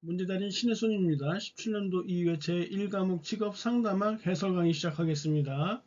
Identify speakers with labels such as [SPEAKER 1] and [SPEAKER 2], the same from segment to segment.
[SPEAKER 1] 문제달인 신혜손입니다. 17년도 2회 제1과목 직업상담학 해설 강의 시작하겠습니다.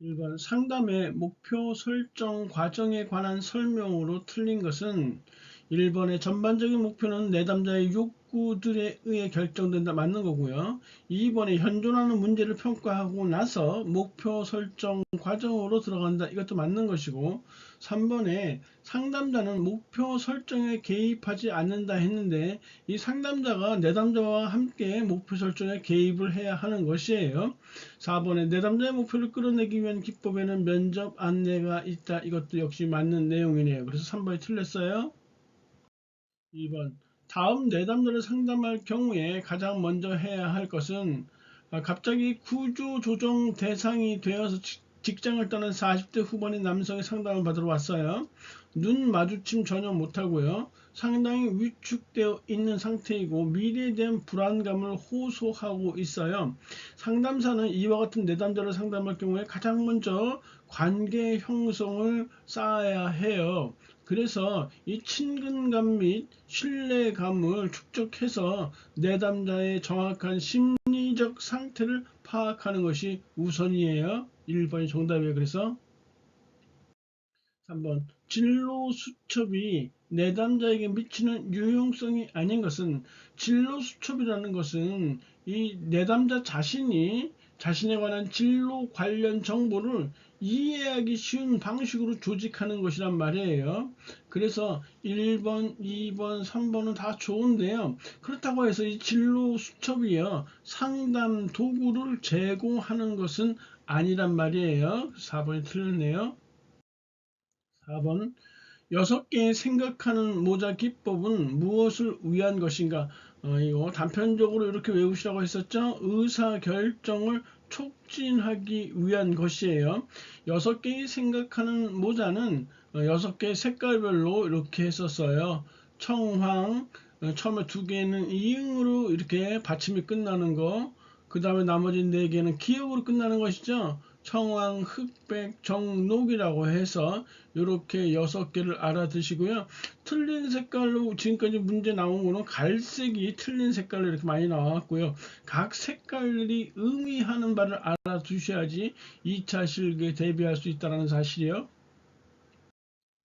[SPEAKER 1] 1번 상담의 목표 설정 과정에 관한 설명으로 틀린 것은 1번의 전반적인 목표는 내담자의 욕구들에 의해 결정된다 맞는 거고요. 2번에 현존하는 문제를 평가하고 나서 목표 설정 과정으로 들어간다 이것도 맞는 것이고 3번에 상담자는 목표 설정에 개입하지 않는다 했는데 이 상담자가 내담자와 함께 목표 설정에 개입을 해야 하는 것이에요. 4번에 내담자의 목표를 끌어내기 위한 기법에는 면접 안내가 있다. 이것도 역시 맞는 내용이네요. 그래서 3번이 틀렸어요. 2번 다음 내담자를 상담할 경우에 가장 먼저 해야 할 것은 갑자기 구조조정 대상이 되어서 직장을 떠난 40대 후반의 남성의 상담을 받으러 왔어요. 눈 마주침 전혀 못하고요. 상당히 위축되어 있는 상태이고 미래에 대한 불안감을 호소하고 있어요. 상담사는 이와 같은 내담자를 상담할 경우에 가장 먼저 관계 형성을 쌓아야 해요. 그래서 이 친근감 및 신뢰감을 축적해서 내담자의 정확한 심리적 상태를 파악하는 것이 우선이에요. 1번이 정답이에요. 그래서 3번 진로 수첩이 내담자에게 미치는 유용성이 아닌 것은 진로 수첩이라는 것은 이 내담자 자신이 자신에 관한 진로 관련 정보를 이해하기 쉬운 방식으로 조직하는 것이란 말이에요. 그래서 1번, 2번, 3번은 다 좋은데요. 그렇다고 해서 이 진로 수첩이요. 상담 도구를 제공하는 것은 아니란 말이에요. 4번이 틀렸네요. 4번 6개의 생각하는 모자 기법은 무엇을 위한 것인가? 이거 단편적으로 이렇게 외우시라고 했었죠. 의사결정을 촉진하기 위한 것이에요. 6개의 생각하는 모자는 6개의 색깔별로 이렇게 했었어요. 청황, 처음에 2개는 이응으로 이렇게 받침이 끝나는 거, 그 다음에 나머지 4개는 기역으로 끝나는 것이죠. 청황, 흑백, 정록이라고 해서 이렇게 6개를 알아두시고요. 틀린 색깔로 지금까지 문제 나온 거는 갈색이 틀린 색깔로 이렇게 많이 나왔고요. 각 색깔이 의미하는 바를 알아두셔야지 2차 실기에 대비할 수 있다는 사실이요.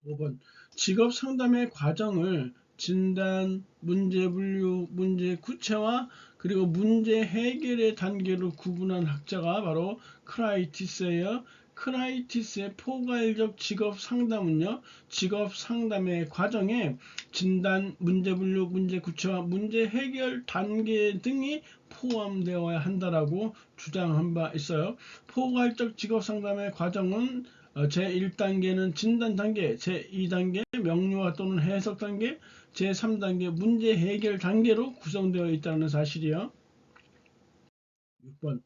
[SPEAKER 1] 5번 직업 상담의 과정을 진단, 문제 분류, 문제 구체화, 그리고 문제 해결의 단계로 구분한 학자가 바로 크라이티스예요. 크라이티스의 포괄적 직업 상담은요, 직업 상담의 과정에 진단, 문제 분류, 문제 구체화, 문제 해결 단계 등이 포함되어야 한다라고 주장한 바 있어요. 포괄적 직업 상담의 과정은 제1단계는 진단 단계, 제2단계 명료화 또는 해석 단계, 제3단계 문제 해결 단계로 구성되어 있다는 사실이요. 6번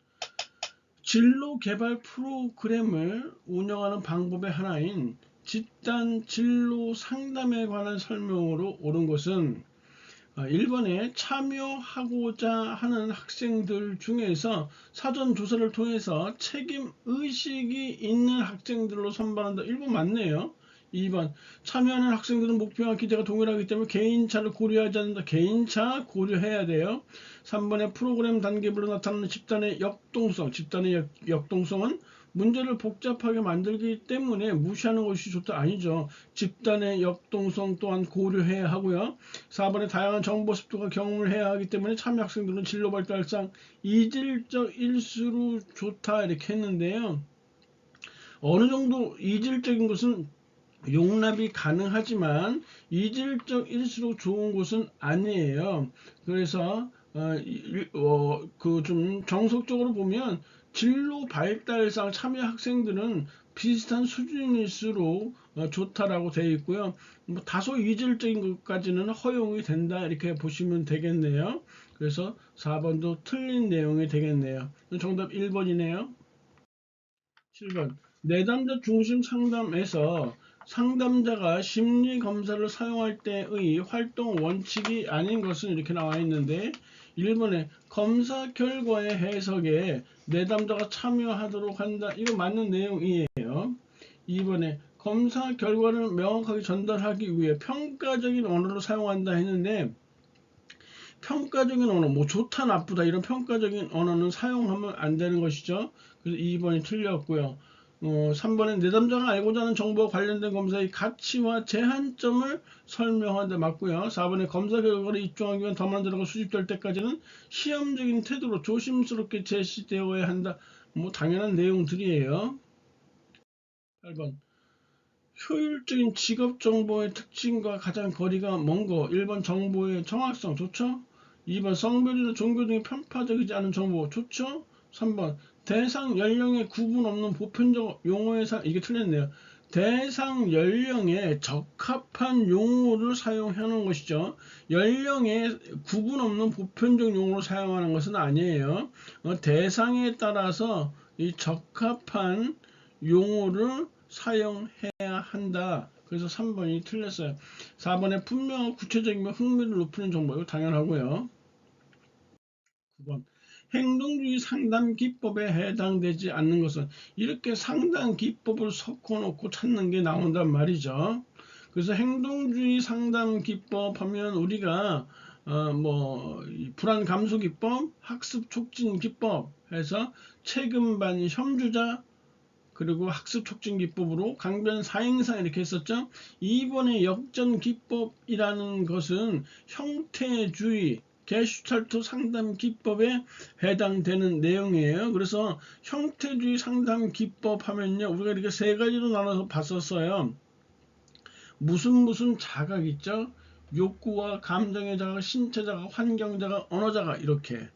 [SPEAKER 1] 진로 개발 프로그램을 운영하는 방법의 하나인 집단 진로 상담에 관한 설명으로 옳은 것은 1번에 참여하고자 하는 학생들 중에서 사전 조사를 통해서 책임 의식이 있는 학생들로 선발한다. 1번 맞네요. 2번 참여하는 학생들은 목표와 기대가 동일하기 때문에 개인차를 고려하지 않는다. 개인차 고려해야 돼요. 3번에 프로그램 단계별로 나타나는 집단의 역동성. 집단의 역동성은 문제를 복잡하게 만들기 때문에 무시하는 것이 좋다 아니죠. 집단의 역동성 또한 고려해야 하고요. 4번에 다양한 정보 습득과 경험을 해야 하기 때문에 참여 학생들은 진로 발달상 이질적일수록 좋다 이렇게 했는데요. 어느 정도 이질적인 것은 용납이 가능하지만 이질적일수록 좋은 것은 아니에요. 그래서 그 좀 정석적으로 보면 진로 발달상 참여 학생들은 비슷한 수준일수록 좋다라고 되어 있고요. 뭐 다소 이질적인 것까지는 허용이 된다 이렇게 보시면 되겠네요. 그래서 4번도 틀린 내용이 되겠네요. 정답 1번이네요. 7번 내담자 중심 상담에서 상담자가 심리 검사를 사용할 때의 활동 원칙이 아닌 것은 이렇게 나와 있는데 1번에 검사 결과의 해석에 내담자가 참여하도록 한다. 이거 맞는 내용이에요. 2번에 검사 결과를 명확하게 전달하기 위해 평가적인 언어를 사용한다 했는데 평가적인 언어, 뭐 좋다, 나쁘다 이런 평가적인 언어는 사용하면 안 되는 것이죠. 그래서 2번이 틀렸고요. 3번에 내담자가 알고자 하는 정보와 관련된 검사의 가치와 제한점을 설명하는 데 맞고요. 4번에 검사 결과를 입증하기 위한 더 많은 자료가 수집될 때까지는 시험적인 태도로 조심스럽게 제시되어야 한다. 뭐 당연한 내용들이에요. 8번 효율적인 직업 정보의 특징과 가장 거리가 먼 거. 1번 정보의 정확성 좋죠? 2번 성별이나 종교 등의 편파적이지 않은 정보 좋죠? 3번 대상 연령에 구분 없는 보편적 용어의 이게 틀렸네요. 대상 연령에 적합한 용어를 사용하는 것이죠. 연령에 구분 없는 보편적 용어를 사용하는 것은 아니에요. 대상에 따라서 이 적합한 용어를 사용해야 한다. 그래서 3번이 틀렸어요. 4번에 분명한 구체적이며 흥미를 높이는 정보. 이거 당연하고요. 9번 행동주의 상담 기법에 해당되지 않는 것은 이렇게 상담 기법을 섞어놓고 찾는 게 나온단 말이죠. 그래서 행동주의 상담 기법 하면 우리가 불안 감소 기법, 학습 촉진 기법 해서 최근반 협주자 그리고 학습 촉진 기법으로 강변 사행사 이렇게 했었죠. 이번에 역전 기법이라는 것은 형태주의 게슈탈트 상담 기법에 해당되는 내용이에요. 그래서 형태주의 상담 기법 하면요, 우리가 이렇게 세 가지로 나눠서 봤었어요. 무슨 자각 있죠? 욕구와 감정의 자각, 신체 자각, 환경 자각, 언어 자각 이렇게.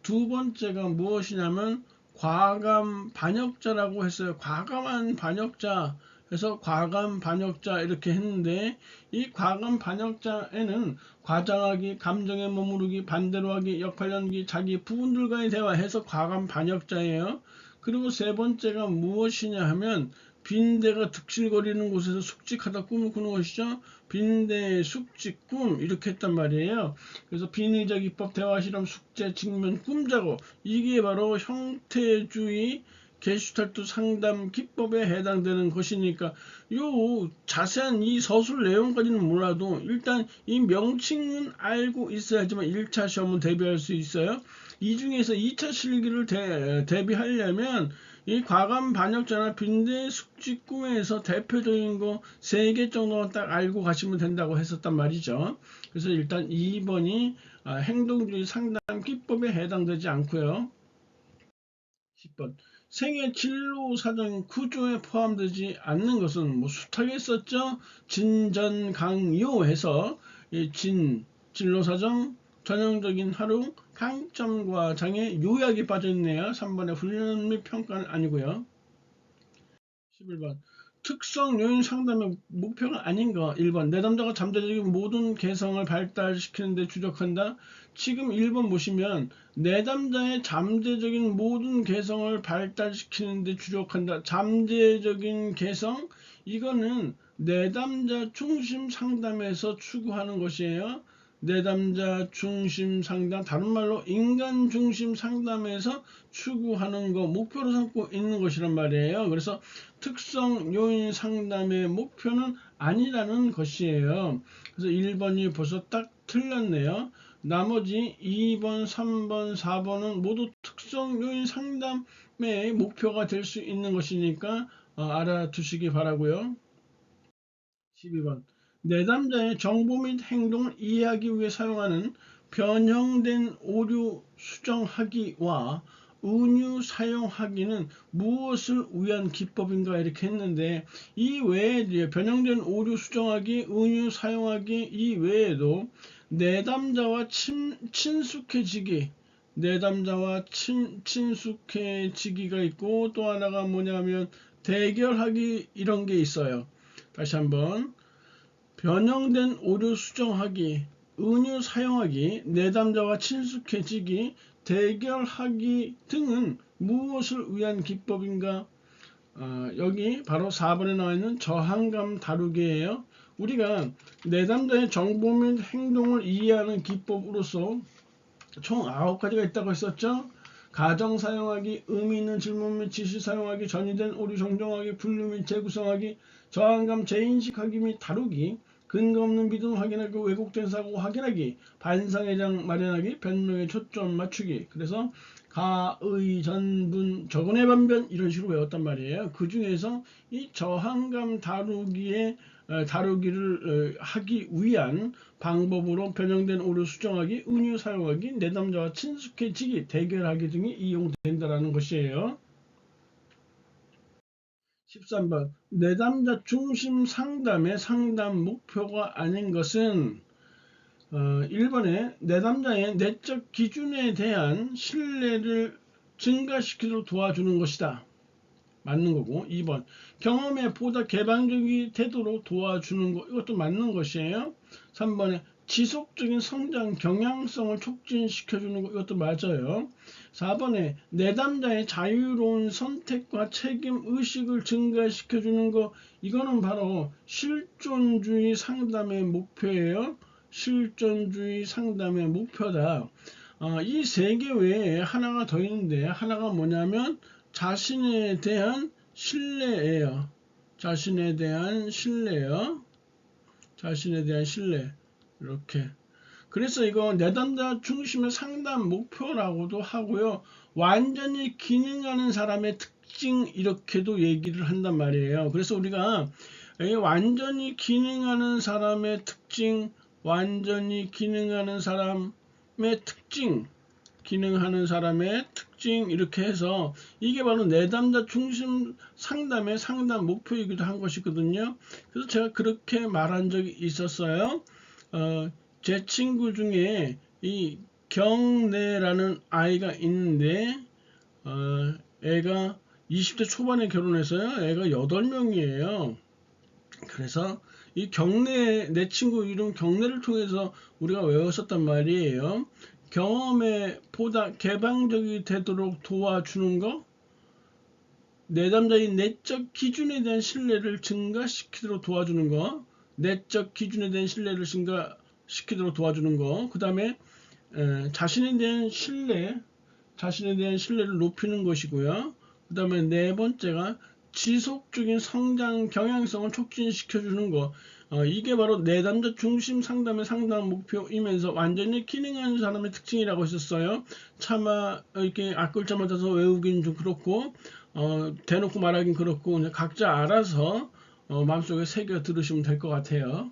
[SPEAKER 1] 두 번째가 무엇이냐면 과감 반역자라고 했어요. 과감한 반역자 해서 과감 반역자 이렇게 했는데 이 과감 반역자에는 과장하기, 감정에 머무르기, 반대로 하기, 역할 연기, 자기 부분들과의 대화해서 과감 반역자예요. 그리고 세 번째가 무엇이냐 하면 빈대가 득실거리는 곳에서 숙직하다 꿈을 꾸는 것이죠. 빈대, 숙직, 꿈 이렇게 했단 말이에요. 그래서 빈의적 입법, 대화, 실험, 숙제, 직면, 꿈자고 이게 바로 형태주의 게슈탈트 상담 기법에 해당되는 것이니까 요 자세한 이 서술 내용까지는 몰라도 일단 이 명칭은 알고 있어야지만 1차 시험은 대비할 수 있어요. 이 중에서 2차 실기를 대비하려면 이 과감 반역자나 빈대 숙직 꿈에서 대표적인 거 3개 정도만 딱 알고 가시면 된다고 했었단 말이죠. 그래서 일단 2번이 행동주의 상담 기법에 해당되지 않고요. 10번 생애 진로 사정 구조에 포함되지 않는 것은 뭐 숱하게 썼죠. 진전강요해서 진로 사정 전형적인 활용 강점과 장애 요약이 빠져있네요. 3번에 훈련 및 평가는 아니고요. 11번 특성 요인 상담의 목표가 아닌 거. 1번 내담자가 잠재적인 모든 개성을 발달시키는 데 주력한다. 지금 1번 보시면 내담자의 잠재적인 모든 개성을 발달시키는 데 주력한다. 잠재적인 개성 이거는 내담자 중심 상담에서 추구하는 것이에요. 내담자 중심 상담, 다른 말로 인간 중심 상담에서 추구하는 거 목표로 삼고 있는 것이란 말이에요. 그래서 특성 요인 상담의 목표는 아니라는 것이에요. 그래서 1번이 벌써 딱 틀렸네요. 나머지 2번, 3번, 4번은 모두 특성 요인 상담의 목표가 될 수 있는 것이니까 알아두시기 바라고요. 12번 내담자의 정보 및 행동을 이해하기 위해 사용하는 변형된 오류 수정하기와 은유 사용하기는 무엇을 위한 기법인가 이렇게 했는데 이 외에 변형된 오류 수정하기, 은유 사용하기 이 외에도 내담자와 친숙해지기 내담자와 친숙해지기가 있고 또 하나가 뭐냐면 대결하기 이런 게 있어요. 다시 한번 변형된 오류 수정하기, 은유 사용하기, 내담자와 친숙해지기, 대결하기 등은 무엇을 위한 기법인가? 여기 바로 4번에 나와 있는 저항감 다루기예요. 우리가 내담자의 정보 및 행동을 이해하는 기법으로서 총 9가지가 있다고 했었죠. 가정 사용하기, 의미 있는 질문 및 지시 사용하기, 전이된 오류 정정하기, 분류 및 재구성하기, 저항감 재인식하기 및 다루기, 근거 없는 믿음 확인하기, 왜곡된 사고 확인하기, 반상회장 마련하기, 변명에 초점 맞추기. 그래서 가의 전분 적은의 반변 이런 식으로 외웠단 말이에요. 그 중에서 이 저항감 다루기를 하기 위한 방법으로 변형된 오류 수정하기, 은유 사용하기, 내담자와 친숙해지기, 대결하기 등이 이용된다라는 것이에요. 13번 내담자 중심 상담의 상담 목표가 아닌 것은 1번에 내담자의 내적 기준에 대한 신뢰를 증가시키도록 도와주는 것이다. 맞는 거고. 2번 경험에 보다 개방적이 되도록 도와주는 것, 이것도 맞는 것이에요. 3번에 지속적인 성장 경향성을 촉진시켜주는 것, 이것도 맞아요. 4번에 내담자의 자유로운 선택과 책임 의식을 증가시켜주는 것, 이거는 바로 실존주의 상담의 목표예요. 실존주의 상담의 목표다. 이 세 개 외에 하나가 더 있는데, 하나가 뭐냐면 자신에 대한 신뢰예요. 자신에 대한 신뢰요. 자신에 대한 신뢰. 이렇게. 그래서 이거 내담자 중심의 상담 목표라고도 하고요. 완전히 기능하는 사람의 특징 이렇게도 얘기를 한단 말이에요. 그래서 우리가 완전히 기능하는 사람의 특징, 완전히 기능하는 사람의 특징, 기능하는 사람의 특징 이렇게 해서 이게 바로 내담자 중심 상담의 상담 목표이기도 한 것이거든요. 그래서 제가 그렇게 말한 적이 있었어요. 제 친구 중에 이 경래라는 아이가 있는데 애가 20대 초반에 결혼해서요. 애가 8명이에요. 그래서 이 경래, 내 친구 이름 경래를 통해서 우리가 외웠었단 말이에요. 경험에 보다 개방적이 되도록 도와주는 거, 내담자의 내적 기준에 대한 신뢰를 증가시키도록 도와주는 거, 내적 기준에 대한 신뢰를 증가시키도록 도와주는 거, 그 다음에 자신에 대한 신뢰를 높이는 것이고요. 그 다음에 네 번째가 지속적인 성장 경향성을 촉진시켜주는 거. 이게 바로 내담자 중심 상담의 상담 목표이면서 완전히 기능하는 사람의 특징이라고 했었어요. 차마 이렇게 앞글자 맞아서 외우긴 좀 그렇고 대놓고 말하긴 그렇고 그냥 각자 알아서 마음속에 새겨 들으시면 될 것 같아요.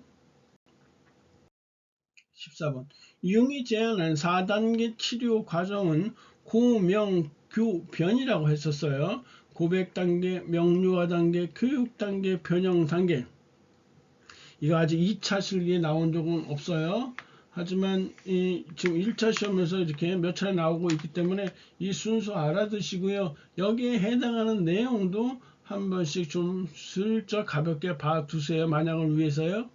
[SPEAKER 1] 14번 융이 제안한 4단계 치료 과정은 고명교변이라고 했었어요. 고백 단계, 명료화 단계, 교육 단계, 변형 단계. 이거 아직 2차 실기에 나온 적은 없어요. 하지만 지금 1차 시험에서 이렇게 몇 차례 나오고 있기 때문에 이 순서 알아두시고요. 여기에 해당하는 내용도 한 번씩 좀 슬쩍 가볍게 봐두세요. 만약을 위해서요.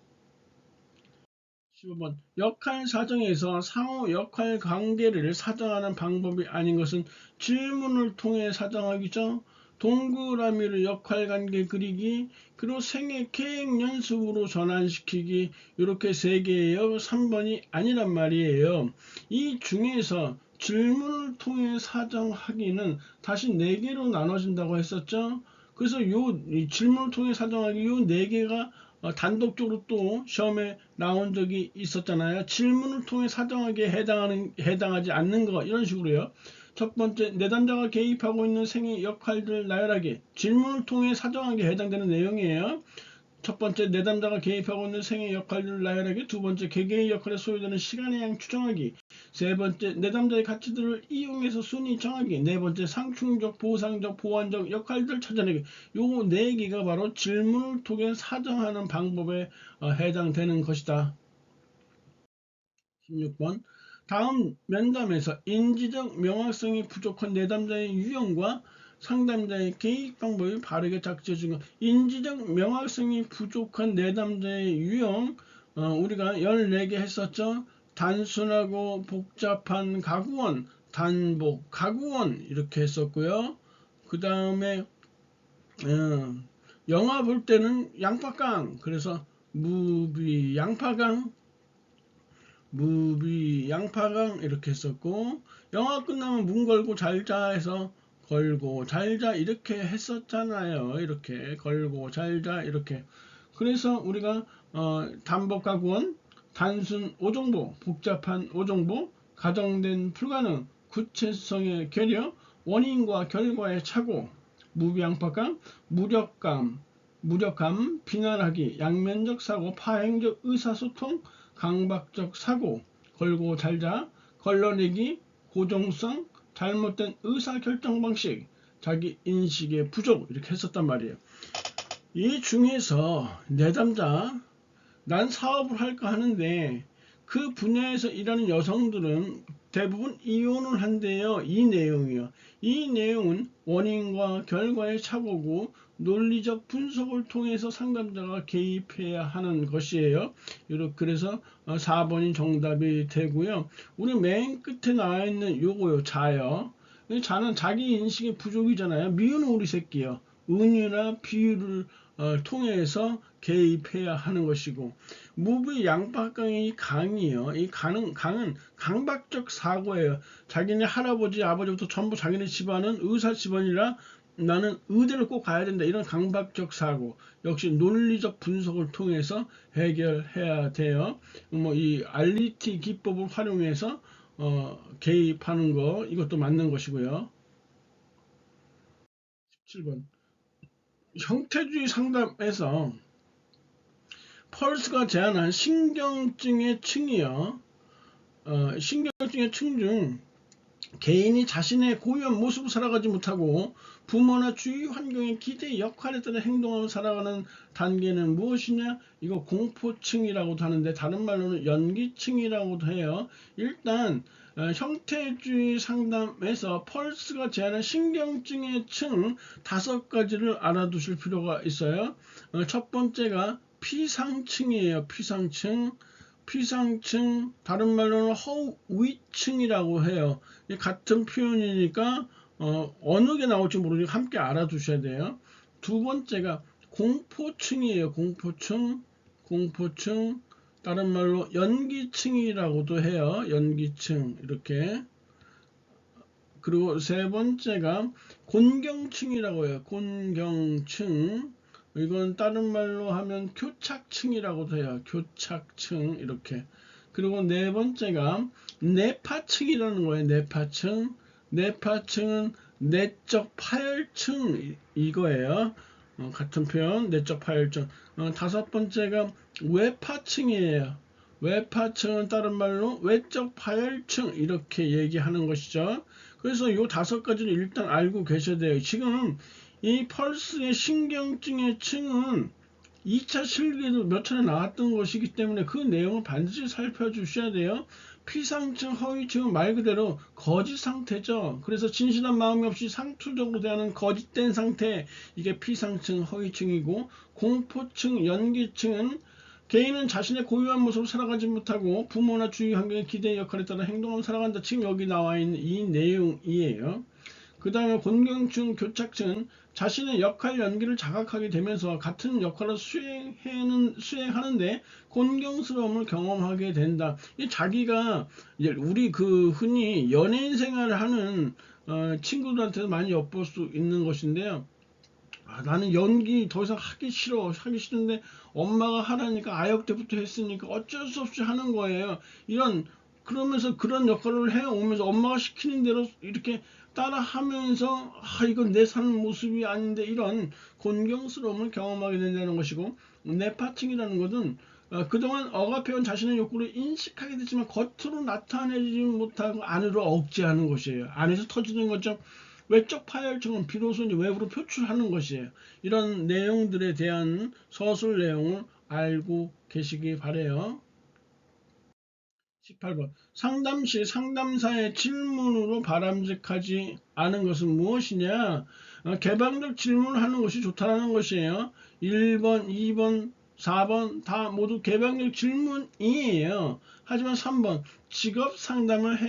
[SPEAKER 1] 15번 역할 사정에서 상호 역할 관계를 사정하는 방법이 아닌 것은 질문을 통해 사정하기죠. 동그라미를 역할관계 그리기, 그리고 생애 계획 연습으로 전환시키기, 이렇게 3개예요. 3번이 아니란 말이에요. 이 중에서 질문을 통해 사정하기는 다시 4개로 나눠진다고 했었죠. 그래서 이 질문을 통해 사정하기 요 4개가 단독적으로 또 시험에 나온 적이 있었잖아요. 질문을 통해 사정하기에 해당하지 않는 거 이런 식으로요. 첫 번째, 내담자가 개입하고 있는 생애 역할들 나열하기. 질문을 통해 사정하기에 해당되는 내용이에요. 첫 번째, 내담자가 개입하고 있는 생애 역할들을 나열하기. 두 번째, 개개의 역할에 소요되는 시간의 양 추정하기. 세 번째, 내담자의 가치들을 이용해서 순위 정하기. 네 번째, 상충적, 보상적, 보완적 역할들 찾아내기. 요 네 개가 바로 질문을 통해 사정하는 방법에 해당되는 것이다. 16번 다음 면담에서 인지적 명확성이 부족한 내담자의 유형과 상담자의 개입 방법이 바르게 작성해 준 것. 인지적 명확성이 부족한 내담자의 유형 우리가 14개 했었죠. 단순하고 복잡한 가구원, 단복, 가구원 이렇게 했었고요. 그 다음에 영화 볼 때는 양파깡, 그래서 무비 양파강, 무비 양파강 이렇게 했었고, 영화 끝나면 문 걸고 잘자 해서 걸고 잘자 이렇게 했었잖아요. 이렇게 걸고 잘자 이렇게. 그래서 우리가 담보가구원, 단순 오정보, 복잡한 오정보, 가정된 불가능, 구체성의 괴려, 원인과 결과의 착오, 무비양박감, 무력감, 비난하기, 양면적 사고, 파행적 의사소통, 강박적 사고, 걸고 잘자, 걸러내기, 고정성, 잘못된 의사결정 방식, 자기 인식의 부족, 이렇게 했었단 말이에요. 이 중에서 내담자, 난 사업을 할까 하는데 그 분야에서 일하는 여성들은 대부분 이혼을 한대요. 이 내용이요. 이 내용은 원인과 결과의 착오고 논리적 분석을 통해서 상담자가 개입해야 하는 것이에요. 그래서 4번이 정답이 되고요. 우리 맨 끝에 나와 있는 요거요. 자요. 자는 자기 인식의 부족이잖아요. 미운 우리 새끼요. 은유나 비유를 통해서 개입해야 하는 것이고, 무비 양박강의 강이요. 이 강은 강박적 사고예요. 자기네 할아버지 아버지부터 전부 자기네 집안은 의사 집안이라 나는 의대를 꼭 가야 된다, 이런 강박적 사고 역시 논리적 분석을 통해서 해결해야 돼요. 이 알리티 기법을 활용해서 개입하는 거, 이것도 맞는 것이고요. 17번 형태주의 상담에서 펄스가 제안한 신경증의 층이요. 신경증의 층 중 개인이 자신의 고유한 모습을 살아가지 못하고 부모나 주위 환경의 기대 역할에 따라 행동하며 살아가는 단계는 무엇이냐? 이거 공포층이라고도 하는데 다른 말로는 연기층이라고도 해요. 일단 형태주의 상담에서 펄스가 제안한 신경증의 층 5가지를 알아두실 필요가 있어요. 첫 번째가 피상층이에요. 피상층, 다른 말로는 허위층이라고 해요. 같은 표현이니까 어느 게 나올지 모르니까 함께 알아두셔야 돼요. 두 번째가 공포층이에요. 공포층, 다른 말로 연기층이라고도 해요. 연기층, 이렇게. 그리고 세 번째가 곤경층이라고 해요. 곤경층. 이건 다른 말로 하면 교착층이라고도 해요. 교착층, 이렇게. 그리고 네 번째가 내파층이라는 거예요. 내파층은 내적 파열층, 이거예요. 같은 표현, 내적 파열층. 다섯 번째가 외파층이에요. 외파층은 다른 말로 외적 파열층, 이렇게 얘기하는 것이죠. 그래서 이 5가지를 일단 알고 계셔야 돼요. 지금 이 펄스의 신경증의 층은 2차 실기에도 몇 차례 나왔던 것이기 때문에 그 내용을 반드시 살펴주셔야 돼요. 피상층, 허위층은 말 그대로 거짓 상태죠. 그래서 진실한 마음이 없이 상투적으로 대하는 거짓된 상태, 이게 피상층, 허위층이고, 공포층, 연기층은 개인은 자신의 고유한 모습을 살아가지 못하고 부모나 주위 환경의 기대 역할에 따라 행동하며 살아간다. 지금 여기 나와 있는 이 내용이에요. 그 다음에 곤경층, 교착층은 자신의 역할 연기를 자각하게 되면서 같은 역할을 수행하는데 곤경스러움을 경험하게 된다. 자기가 우리 흔히 연예인 생활을 하는 친구들한테도 많이 엿볼 수 있는 것인데요. 나는 연기 더 이상 하기 싫은데 엄마가 하라니까 아역 때부터 했으니까 어쩔 수 없이 하는 거예요. 그러면서 그런 역할을 해오면서 엄마가 시키는 대로 이렇게 따라하면서 이건 내 사는 모습이 아닌데, 이런 곤경스러움을 경험하게 된다는 것이고, 내파층이라는 것은 그동안 억압해온 자신의 욕구를 인식하게 되지만 겉으로 나타내지 못하고 안으로 억제하는 것이에요. 안에서 터지는 것처럼 외적 파열층은 비로소 외부로 표출하는 것이에요. 이런 내용들에 대한 서술 내용을 알고 계시기 바래요. 18번 상담 시 상담사의 질문으로 바람직하지 않은 것은 무엇이냐? 개방적 질문을 하는 것이 좋다는 것이에요. 1번, 2번, 4번 다 모두 개방적 질문이에요. 하지만 3번 직업 상담을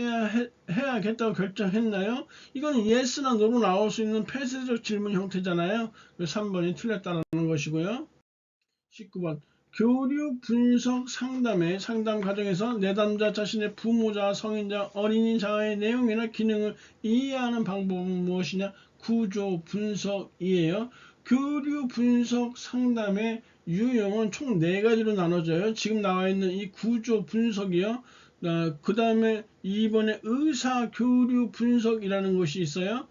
[SPEAKER 1] 해야겠다고 결정했나요? 이건 yes나 no로 나올 수 있는 폐쇄적 질문 형태잖아요. 3번이 틀렸다는 것이고요. 19번 교류 분석 상담의 상담 과정에서 내담자 자신의 부모자, 성인자, 어린이자의 내용이나 기능을 이해하는 방법은 무엇이냐? 구조 분석이에요. 교류 분석 상담의 유형은 총 4가지로 나눠져요. 지금 나와 있는 이 구조 분석이요. 그 다음에 2번에 의사교류 분석이라는 것이 있어요.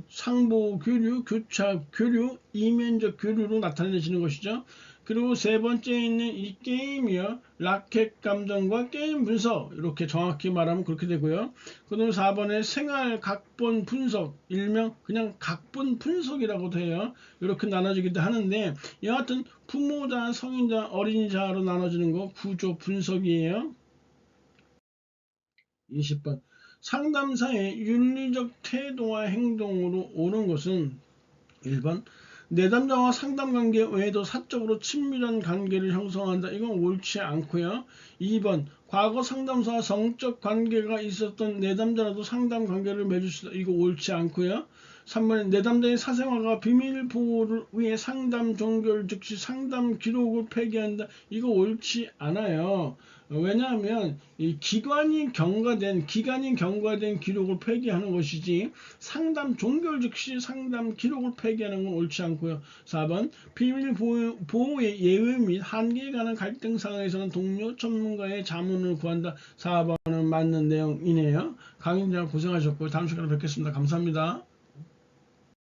[SPEAKER 1] 상보 교류, 교차 교류, 이면적 교류로 나타내지는 것이죠. 그리고 세 번째에 있는 이 게임이요. 라켓 감정과 게임 분석. 이렇게 정확히 말하면 그렇게 되고요. 그 다음 4번에 생활 각본 분석. 일명 그냥 각본 분석이라고도 해요. 이렇게 나눠지기도 하는데, 여하튼 부모자, 성인자, 어린이자로 나눠지는 거 구조 분석이에요. 20번. 상담사의 윤리적 태도와 행동으로 옳은 것은 1번. 내담자와 상담관계 외에도 사적으로 친밀한 관계를 형성한다. 이건 옳지 않고요. 2번. 과거 상담사와 성적 관계가 있었던 내담자라도 상담 관계를 맺을 수 있다. 이거 옳지 않고요. 3번에 내담자의 사생활과 비밀 보호를 위해 상담 종결 즉시 상담 기록을 폐기한다. 이거 옳지 않아요. 왜냐하면 이 기간이 경과된 기록을 폐기하는 것이지 상담 종결 즉시 상담 기록을 폐기하는 건 옳지 않고요. 4번 비밀 보호의 예외 및 한계에 관한 갈등 상황에서는 동료 전문가의 자문을 구한다. 4번은 맞는 내용이네요. 강의자 고생하셨고 다음 시간에 뵙겠습니다. 감사합니다.